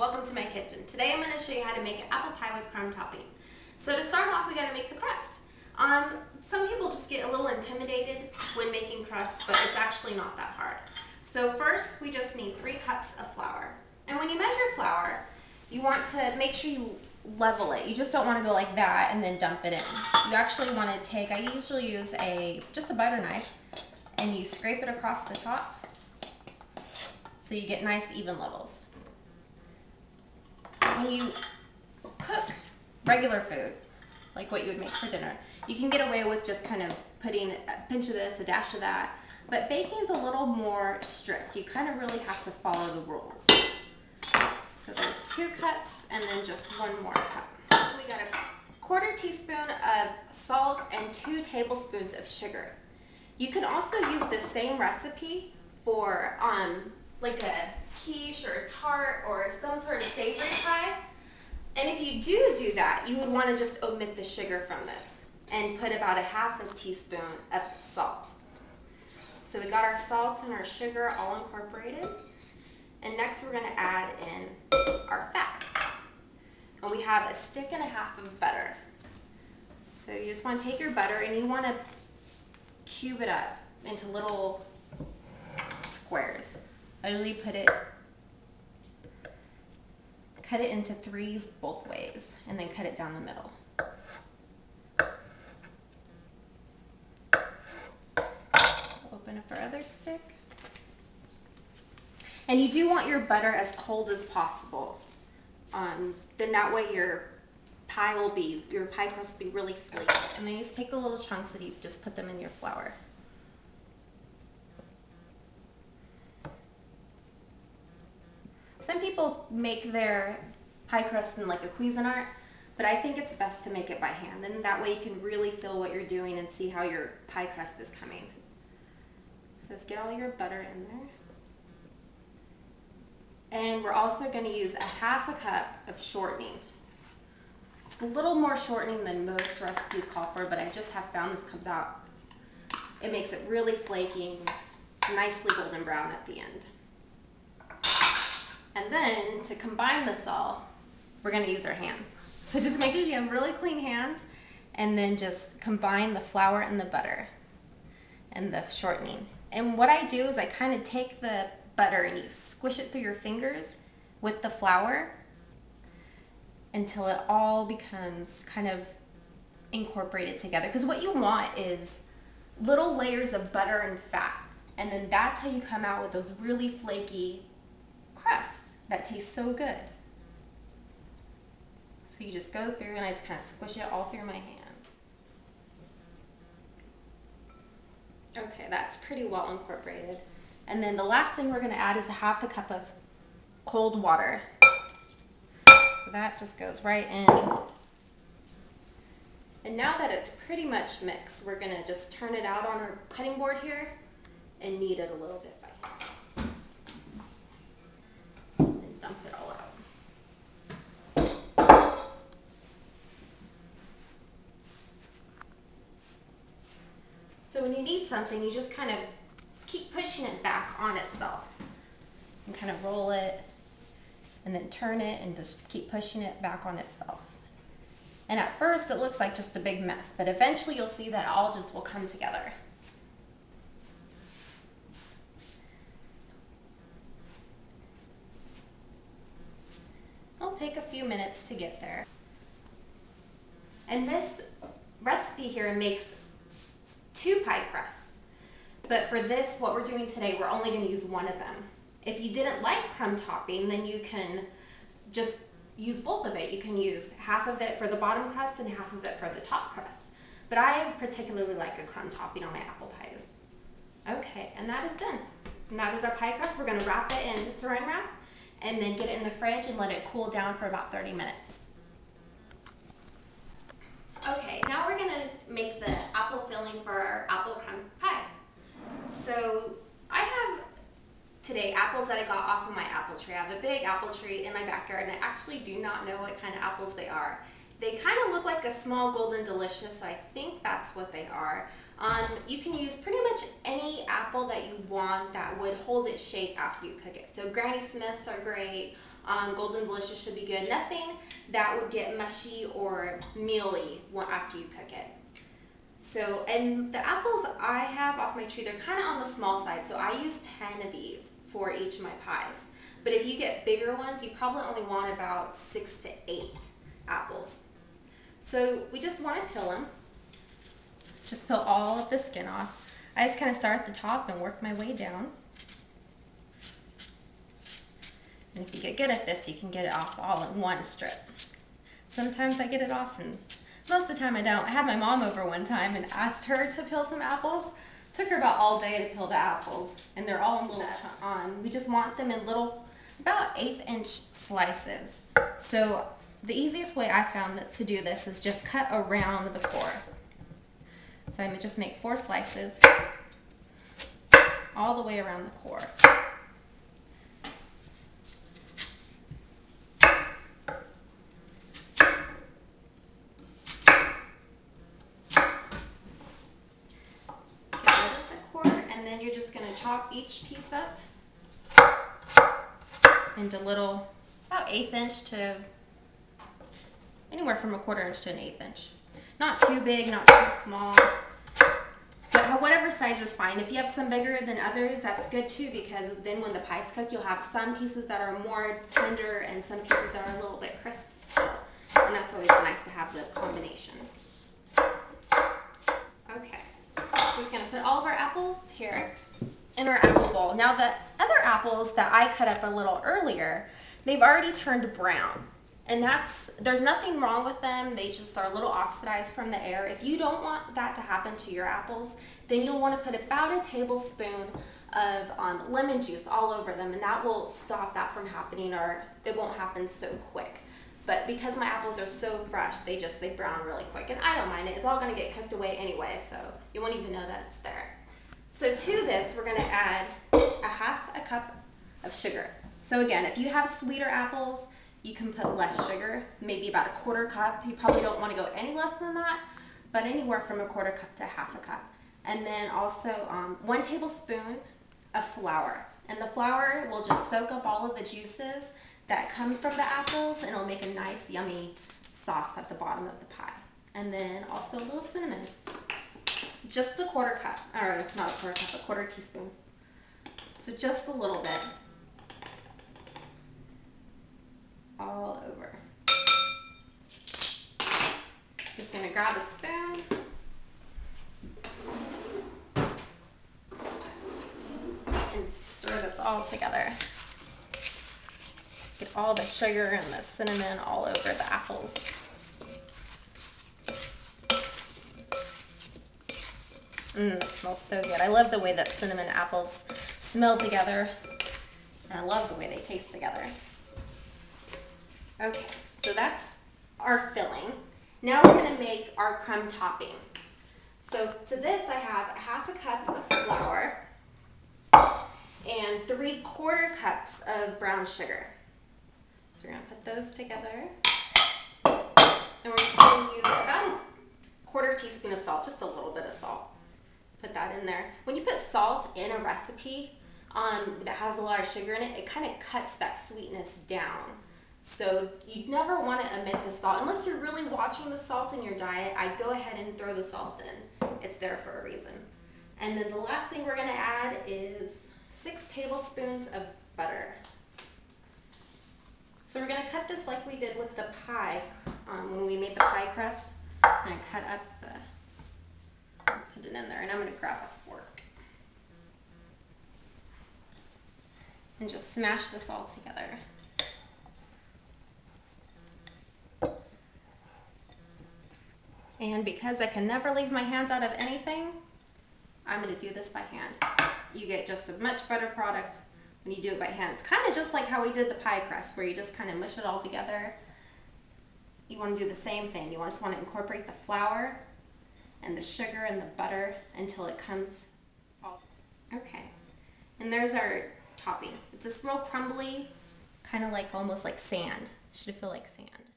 welcome to my kitchen. Today I'm going to show you how to make an apple pie with crumb topping. So to start off, we got to make the crust. Some people just get a little intimidated when making crust, but it's actually not that hard. So first, we just need 3 cups of flour. And when you measure flour, you want to make sure you level it. You just don't want to go like that and then dump it in. You actually want to take, I usually use just a butter knife, and you scrape it across the top so you get nice even levels. When you cook regular food, like what you would make for dinner, you can get away with just kind of putting a pinch of this, a dash of that, but baking's a little more strict. You kind of really have to follow the rules. So there's 2 cups and then just 1 more cup. We got a 1/4 teaspoon of salt and 2 tablespoons of sugar. You can also use the same recipe for like a quiche or a tart or some sort of savory pie. And if you do that, you would want to just omit the sugar from this and put about a 1/2 teaspoon of salt. So we got our salt and our sugar all incorporated. And next we're going to add in our fats. And we have a 1.5 sticks of butter. So you just want to take your butter and you want to cube it up into little squares. I usually cut it into 3s both ways and then cut it down the middle. Open up our other stick. And you do want your butter as cold as possible. Then that way your pie crust will be really flaky. And then you just take the little chunks and you just put them in your flour. Some people make their pie crust in like a Cuisinart, but I think it's best to make it by hand. And that way you can really feel what you're doing and see how your pie crust is coming. So just get all your butter in there. And we're also going to use a 1/2 cup of shortening. It's a little more shortening than most recipes call for, but I just have found this comes out. It makes it really flaky, nicely golden brown at the end. And then to combine this all, we're going to use our hands. So just make sure you have really clean hands and then just combine the flour and the butter and the shortening. And what I do is I kind of take the butter and you squish it through your fingers with the flour until it all becomes kind of incorporated together. Because what you want is little layers of butter and fat. And then that's how you come out with those really flaky crusts that taste so good. So you just go through and I just kind of squish it all through my hands. Okay, that's pretty well incorporated. And then the last thing we're going to add is a 1/2 cup of cold water. So that just goes right in. And now that it's pretty much mixed, we're going to just turn it out on our cutting board here and knead it a little bit by hand. And dump it all out. So when you knead something, you just kind of keep pushing it back on itself and kind of roll it and then turn it and just keep pushing it back on itself. And at first it looks like just a big mess, but eventually you'll see that all just will come together. It'll take a few minutes to get there. And this recipe here makes 2 pie crusts. But for this, what we're doing today, we're only going to use 1 of them. If you didn't like crumb topping, then you can just use both of it. You can use 1/2 of it for the bottom crust and 1/2 of it for the top crust. But I particularly like a crumb topping on my apple pies. Okay, and that is done. And that is our pie crust. We're going to wrap it in saran wrap and then get it in the fridge and let it cool down for about 30 minutes. Okay, now we're going to make the apple filling for our apple crumb pie. So I have today apples that I got off of my apple tree. I have a big apple tree in my backyard and I actually do not know what kind of apples they are. They kind of look like a small Golden Delicious, so I think that's what they are. You can use pretty much any apple that you want that would hold its shape after you cook it. So Granny Smiths are great, Golden Delicious should be good. Nothing that would get mushy or mealy after you cook it. So, and the apples I have off my tree, they're kind of on the small side, so I use 10 of these for each of my pies. But if you get bigger ones, you probably only want about 6 to 8 apples. So we just want to peel them. Just peel all of the skin off. I just kind of start at the top and work my way down. And if you get good at this, you can get it off all in one strip. Sometimes I get it off, and most of the time I don't. I had my mom over one time and asked her to peel some apples. Took her about all day to peel the apples, and they're all in little we just want them in little, about 1/8 inch slices. So the easiest way I found to do this is just cut around the core. So I'm going to just make 4 slices all the way around the core. Get rid of the core, and then you're just going to chop each piece up into little, about 1/8 inch to anywhere from 1/4 inch to an 1/8 inch. Not too big, not too small, but whatever size is fine. If you have some bigger than others, that's good too, because then when the pies cook, you'll have some pieces that are more tender and some pieces that are a little bit crisp still. And that's always nice to have the combination. Okay, so we're just gonna put all of our apples here in our apple bowl. Now the other apples that I cut up a little earlier, they've already turned brown. And there's nothing wrong with them. They just are a little oxidized from the air. If you don't want that to happen to your apples, then you'll want to put about 1 tablespoon of lemon juice all over them, and that will stop that from happening, or it won't happen so quick. But because my apples are so fresh, they brown really quick, and I don't mind it. It's all going to get cooked away anyway, so you won't even know that it's there. So to this, we're going to add 1/2 cup of sugar. So again, if you have sweeter apples, you can put less sugar, maybe about 1/4 cup. You probably don't want to go any less than that, but anywhere from 1/4 cup to 1/2 cup. And then also 1 tablespoon of flour. And the flour will just soak up all of the juices that come from the apples, and it'll make a nice, yummy sauce at the bottom of the pie. And then also a little cinnamon. Just 1/4 cup, or not 1/4 cup, 1/4 teaspoon. So just a little bit. All over. Just gonna grab a spoon and stir this all together. Get all the sugar and the cinnamon all over the apples. It smells so good. I love the way that cinnamon and apples smell together, and I love the way they taste together. Okay, so that's our filling. Now we're going to make our crumb topping. So to this I have 1/2 cup of flour and 3/4 cups of brown sugar. So we're going to put those together. And we're just going to use about 1/4 teaspoon of salt, just a little bit of salt. Put that in there. When you put salt in a recipe that has a lot of sugar in it, it kind of cuts that sweetness down. So you never want to omit the salt. Unless you're really watching the salt in your diet, I go ahead and throw the salt in. It's there for a reason. And then the last thing we're going to add is 6 tablespoons of butter. So we're going to cut this like we did with the pie when we made the pie crust. I'm going to cut up put it in there, and I'm going to grab a fork and just smash this all together. And because I can never leave my hands out of anything, I'm going to do this by hand. You get just a much better product when you do it by hand. It's kind of just like how we did the pie crust, where you just kind of mush it all together. You want to do the same thing. You just want to incorporate the flour and the sugar and the butter until it comes all. Okay, and there's our topping. It's just real crumbly, kind of like almost like sand. Should feel like sand.